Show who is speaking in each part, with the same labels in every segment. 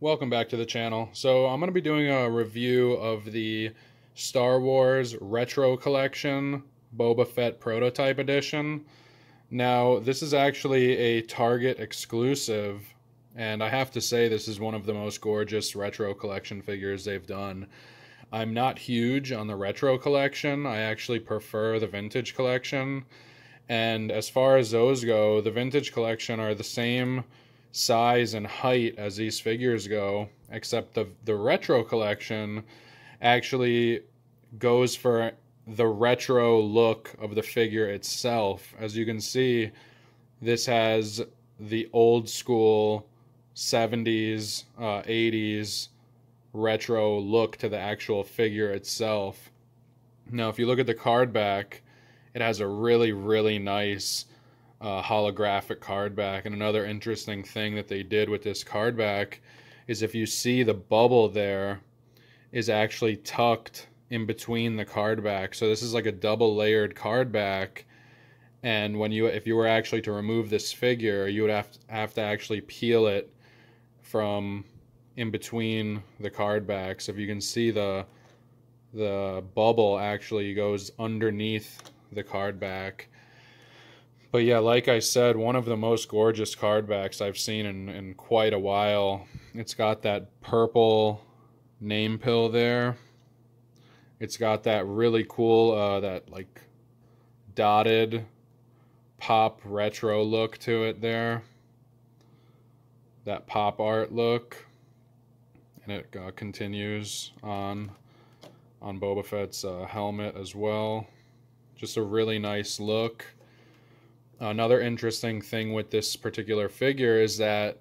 Speaker 1: Welcome back to the channel. So I'm going to be doing a review of the Star Wars Retro Collection Boba Fett Prototype Edition. Now, this is actually a Target exclusive, and I have to say this is one of the most gorgeous retro collection figures they've done. I'm not huge on the retro collection. I actually prefer the vintage collection. And as far as those go, the vintage collection are the same size and height as these figures go, except the retro collection actually goes for the retro look of the figure itself. As you can see, this has the old school 70s, 80s retro look to the actual figure itself. Now, if you look at the card back, it has a really nice holographic card back. And another interesting thing that they did with this card back is if you see the bubble there is actually tucked in between the card back. So this is like a double layered card back. And if you were actually to remove this figure, you would have to actually peel it from in between the card backs. If you can see the bubble actually goes underneath the card back. But yeah, like I said, one of the most gorgeous card backs I've seen in quite a while. It's got that purple name pill there. It's got that really cool, that like dotted pop retro look to it there. That pop art look. And it continues on Boba Fett's helmet as well. Just a really nice look. Another interesting thing with this particular figure is that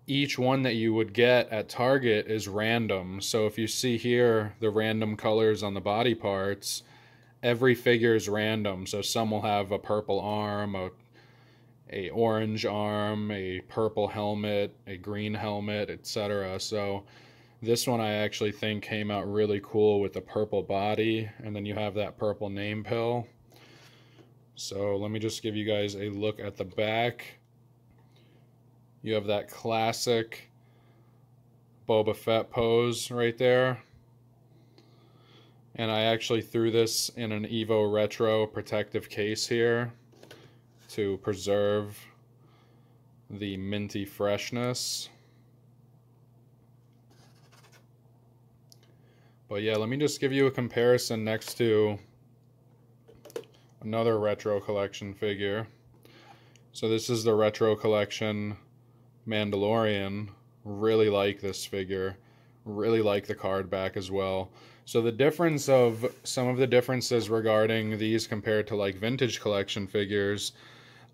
Speaker 1: each one that you would get at Target is random. So if you see here the random colors on the body parts, every figure is random. So some will have a purple arm, a orange arm, a purple helmet, a green helmet, etc. So this one I actually think came out really cool with the purple body, and then you have that purple name pill. So let me just give you guys a look at the back. You have that classic Boba Fett pose right there. And I actually threw this in an Evo Retro protective case here to preserve the minty freshness. But yeah, let me just give you a comparison next to another retro collection figure. So this is the retro collection Mandalorian. Really like this figure. Really like the card back as well. So some of the differences regarding these compared to like vintage collection figures.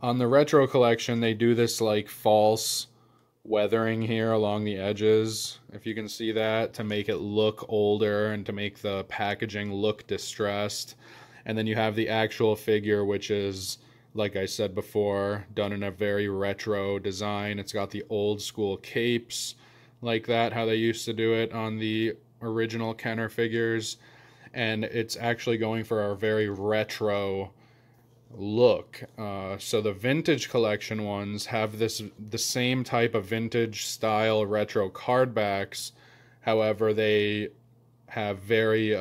Speaker 1: On the retro collection, they do this like false weathering here along the edges, if you can see that, to make it look older and to make the packaging look distressed. And then you have the actual figure, which is, like I said before, done in a very retro design. It's got the old school capes like that, how they used to do it on the original Kenner figures. And it's actually going for a very retro look. So the vintage collection ones have the same type of vintage style retro card backs. However, they have very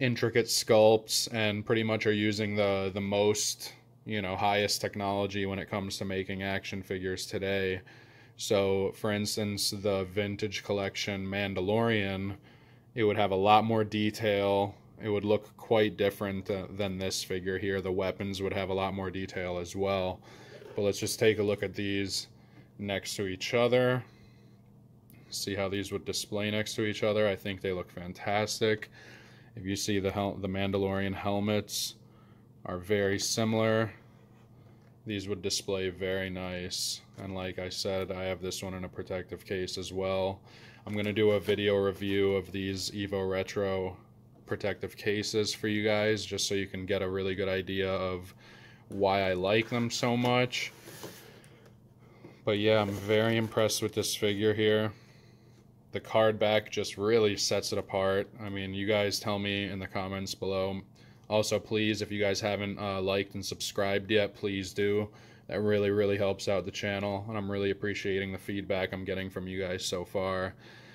Speaker 1: intricate sculpts and pretty much are using the most, highest technology when it comes to making action figures today. So for instance, the vintage collection Mandalorian, it would have a lot more detail. It would look quite different than this figure here. The weapons would have a lot more detail as well. But let's just take a look at these next to each other. See how these would display next to each other. I think they look fantastic. If you see the Mandalorian helmets are very similar. These would display very nice. And like I said, I have this one in a protective case as well. I'm going to do a video review of these Evo Retro protective cases for you guys, just so you can get a really good idea of why I like them so much. But yeah, I'm very impressed with this figure here. The card back just really sets it apart. I mean, you guys tell me in the comments below Also, please, if you guys haven't liked and subscribed yet, please do. That really, really helps out the channel, and I'm really appreciating the feedback I'm getting from you guys so far.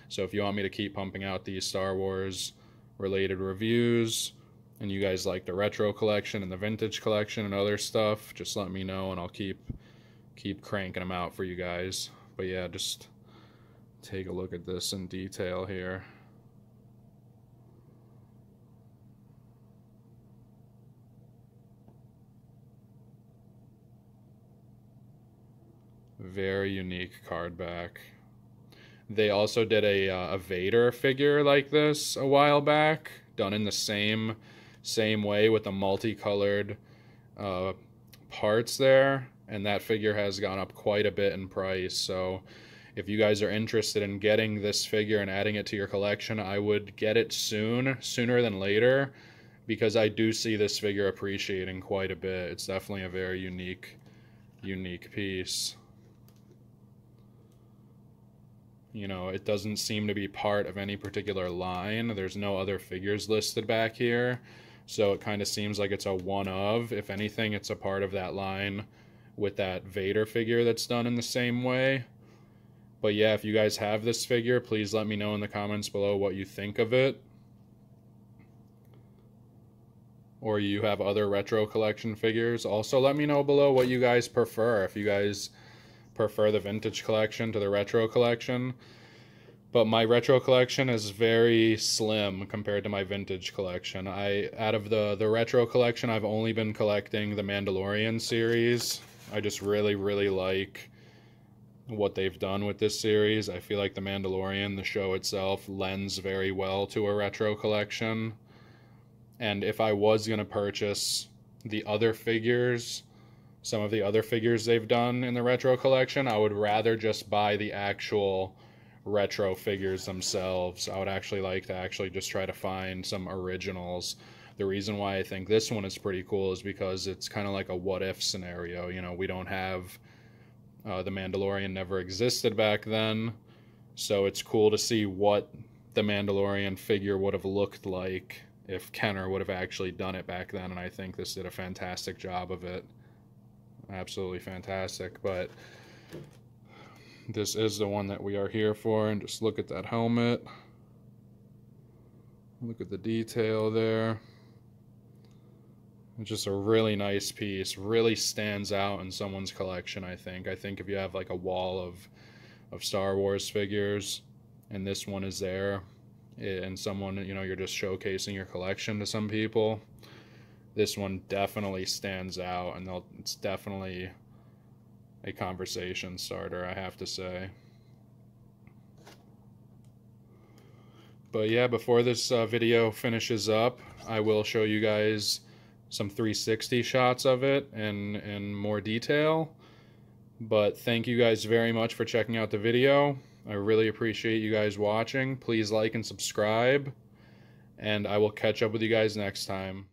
Speaker 1: So if you want me to keep pumping out these Star Wars related reviews, and you guys like the retro collection and the vintage collection and other stuff, just let me know and I'll keep cranking them out for you guys. But yeah, just take a look at this in detail here. Very unique card back. They also did a Vader figure like this a while back, done in the same way with the multicolored parts there, and that figure has gone up quite a bit in price. So if you guys are interested in getting this figure and adding it to your collection, I would get it sooner than later, because I do see this figure appreciating quite a bit. It's definitely a very unique piece. You know, it doesn't seem to be part of any particular line. There's no other figures listed back here, so it kind of seems like it's a one-of. If anything, it's a part of that line with that Vader figure that's done in the same way. But yeah, if you guys have this figure, please let me know in the comments below what you think of it. Or you have other retro collection figures. Also, let me know below what you guys prefer. If you guys prefer the vintage collection to the retro collection. But my retro collection is very slim compared to my vintage collection. Out of the retro collection, I've only been collecting the Mandalorian series. I just really, really like what they've done with this series. I feel like the Mandalorian, the show itself, lends very well to a retro collection. And if I was going to purchase the other figures, some of the other figures they've done in the retro collection, I would rather just buy the actual retro figures themselves. I would actually like to just try to find some originals. The reason why I think this one is pretty cool is because it's kind of like a what-if scenario. You know, we don't have the Mandalorian never existed back then, so it's cool to see what the Mandalorian figure would have looked like if Kenner would have actually done it back then, and I think this did a fantastic job of it. Absolutely fantastic. But this is the one that we are here for, and just look at that helmet. Look at the detail there. It's just a really nice piece. Really stands out in someone's collection, I think. I think if you have like a wall of Star Wars figures and this one is there, and someone, you know, you're just showcasing your collection to some people, this one definitely stands out, and it's definitely a conversation starter, I have to say. But yeah, before this video finishes up, I will show you guys some 360 shots of it in more detail. But thank you guys very much for checking out the video. I really appreciate you guys watching. Please like and subscribe, and I will catch up with you guys next time.